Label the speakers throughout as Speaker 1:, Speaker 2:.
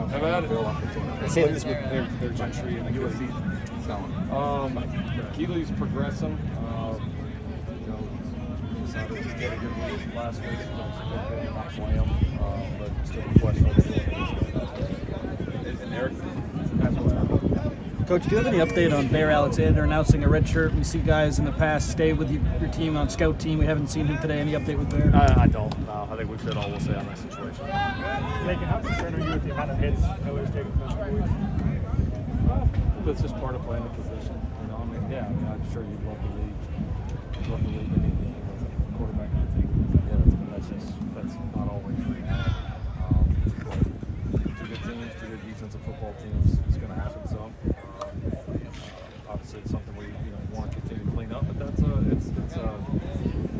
Speaker 1: Have at it.
Speaker 2: I say this with their Gentry and USC.
Speaker 1: Keely's progressing. Decided to get a good week last week. Not play him, but still questionable. And Eric, that's what happened.
Speaker 3: Coach, do you have any update on Bear Alexander announcing a red shirt? We see guys in the past stay with your team on scout team. We haven't seen him today. Any update with Bear?
Speaker 1: I don't. I think we've said all we'll say on that situation.
Speaker 4: Lincoln, how concerned are you with the amount of hits Miller's taking from the boys?
Speaker 1: That's just part of playing the position. I'm sure you'd love the league. Anything with a quarterback not taking hits, but that's not always reality. Two good teams, two good defensive football teams. It's going to happen some. Obviously, it's something we want to continue to clean up, but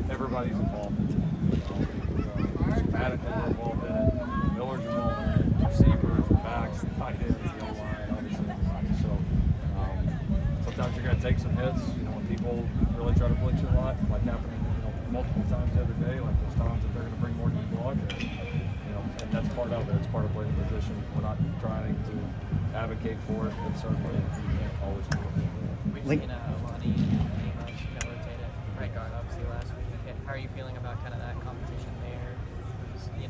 Speaker 1: everybody's involved. Maddox is involved in it. Miller's involved in it. Receivers, backs, tight ends, the O-line, obviously everybody. So sometimes you're going to take some hits. When people really try to blitz you a lot, like happened multiple times the other day. Like there's times that they're going to bring more to the block, and that's part of it. It's part of playing the position. We're not trying to advocate for it, but certainly you can't always do it.
Speaker 5: We've seen Lonnie and Amos rotate at right guard obviously last week. How are you feeling about kind of that competition there?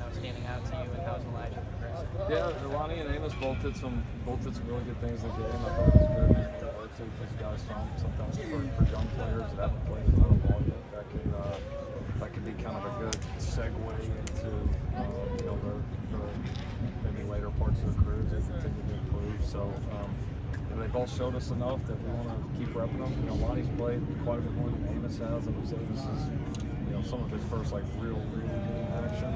Speaker 5: Standing out to you, and how's Elijah progressing?
Speaker 1: Yeah, Lonnie and Amos both did some really good things in the game. I thought it was good to work to these guys sometimes for young players that haven't played a ton of ball yet. That could be kind of a good segue into the maybe later parts of the career as they continue to improve. So they both showed us enough that we want to keep repping them. Lonnie's played quite a bit more than Amos has. I would say this is some of his first real game action.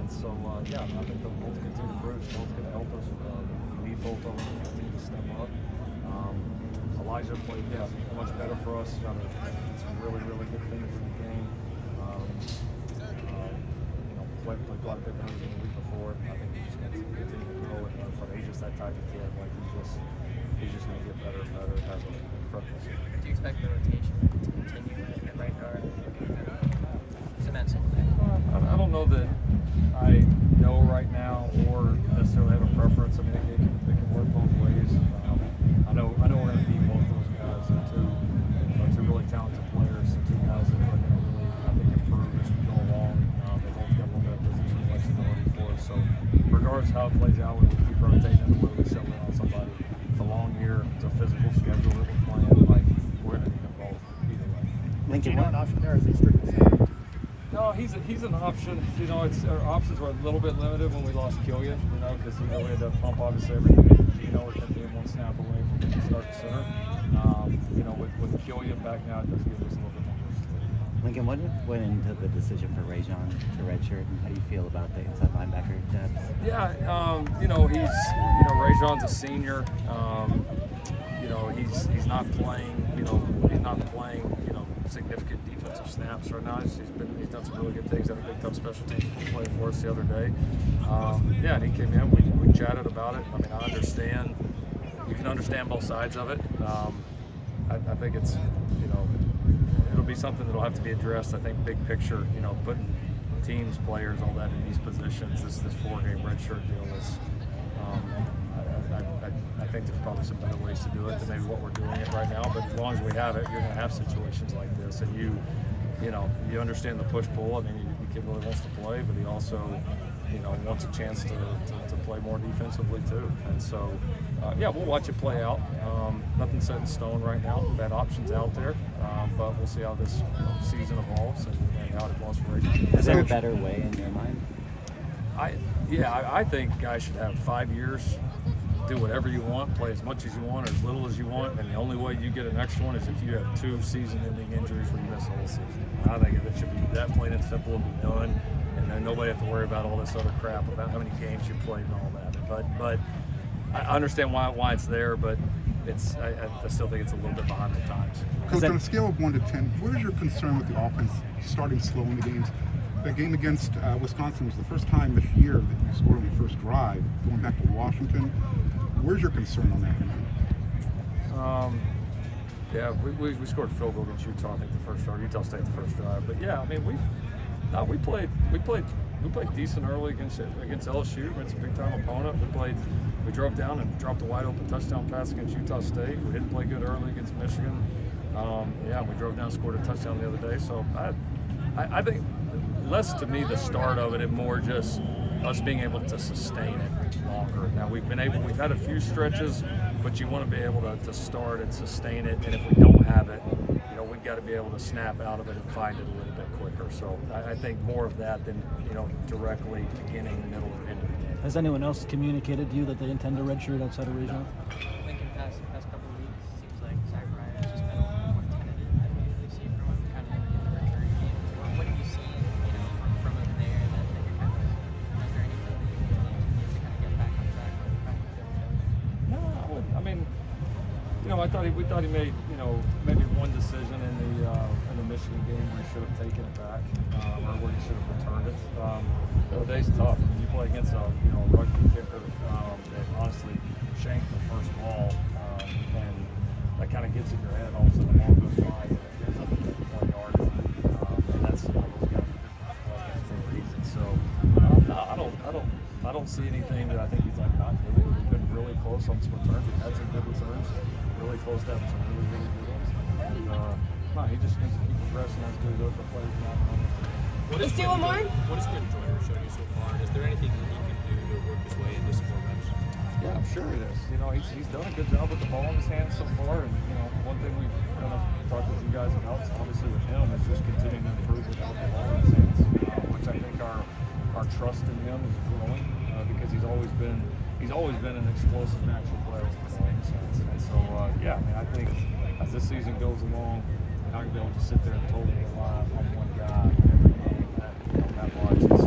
Speaker 1: So, I think they'll both continue to improve. Both going to help us. We need both of them to continue to step up. Elijah played, much better for us. Some really, really good things in the game. Played quite a bit better than the week before. I think he's just going to continue to grow it. He's just that type of kid. He's just going to get better and better as a practice.
Speaker 5: Do you expect the rotation to continue at right guard? Cement something there?
Speaker 1: I don't know that I know right now or necessarily have a preference. I mean, they can work both ways. I know we're going to need both of those guys. They're two really talented players, two guys that are going to really, I think, improve as we go along. They both got a little bit of position flexibility for us. So regardless of how it plays out, we keep rotating and we're really settling on somebody. It's a long year. It's a physical schedule that we're playing. We're going to need them both either way.
Speaker 4: Lincoln, not an option there, is he strictly saying?
Speaker 1: No, he's an option. Our options were a little bit limited when we lost Killian, because we had to pump obviously everything into Gino, with him being one snap away from being start to center. With Killian back now, it does give us a little bit more versatility.
Speaker 2: Lincoln, what went into the decision for Rajon to redshirt, and how do you feel about the inside linebacker depth?
Speaker 1: Yeah, Rajon's a senior. He's not playing. He's not playing. Significant defensive snaps right now. He's done some really good things. Had a big tough special teams play for us the other day. And he came in. We chatted about it. I mean, I understand. You can understand both sides of it. I think it's it'll be something that'll have to be addressed. I think big picture. Putting teams, players, all that in these positions. This 4-game redshirt deal is. I think there's probably some better ways to do it than maybe what we're doing it right now. But as long as we have it, you're going to have situations like this, and you understand the push-pull. I mean, the kid really wants to play, but he also, wants a chance to play more defensively too. And so, we'll watch it play out. Nothing's set in stone right now. That option's out there, but we'll see how this season evolves and how it evolves for Rajon.
Speaker 2: Is there a better way in your mind?
Speaker 1: I think guys should have 5 years. Do whatever you want, play as much as you want or as little as you want, and the only way you get an extra one is if you have 2 season-ending injuries where you miss the whole season. I think it should be that plain and simple and be done, and then nobody have to worry about all this other crap about how many games you played and all that. But I understand why it's there, but I still think it's a little bit behind the times.
Speaker 6: Coach, on a scale of 1 to 10, what is your concern with the offense starting slow in the games? The game against Wisconsin was the first time this year that you scored on the first drive, going back to Washington. Where's your concern on that?
Speaker 1: We scored a field goal against Utah, I think the first drive. Utah State the first drive. But yeah, I mean we played decent early against LSU. It's a big time opponent. We drove down and dropped a wide open touchdown pass against Utah State. We didn't play good early against Michigan. We drove down and scored a touchdown the other day. So I think less to me the start of it and more just us being able to sustain it longer. Now we've had a few stretches, but you want to be able to start and sustain it. And if we don't have it, we've got to be able to snap out of it and find it a little bit quicker. So I think more of that than directly beginning, middle, or end of the game.
Speaker 3: Has anyone else communicated to you that they intend to redshirt outside of regional?
Speaker 5: I think in the past couple of weeks, it seems like Zachariah has just been a little more tentative than we usually see from him, kind of in the return games. What have you seen, from him there that you're kind of, is there anything that you feel like he needs to kind of get back on track with? How do you feel about it?
Speaker 1: No, I mean, we thought he made, maybe one decision in the Michigan game where he should have taken it back, or where he should have returned it. The other day's tough. You play against a rugby kicker that honestly shanked the first ball, and that kind of gets in your head. All of a sudden, the ball goes by, and it ends up at the 1-yard line, and that's those guys are against for a reason. So I don't see anything that I think he's not doing. We've been really close on some returns. We've had some good returns. Really close to having some really good ones. And he just needs to keep progressing as good as the players now.
Speaker 7: Let's do one more. What has Quinn Joyner shown you so far? And is there anything that he can do to work his way into some more reps?
Speaker 1: Yeah, I'm sure it is. He's done a good job with the ball in his hands so far. And one thing we've kind of talked with you guys about, obviously with him, is just continuing to improve without the ball in his hands, which I think our trust in him is growing because he's always been an explosive natural player with the ball in his hands. And so I think as this season goes along, you're not gonna be able to sit there and totally rely on one guy every game that much.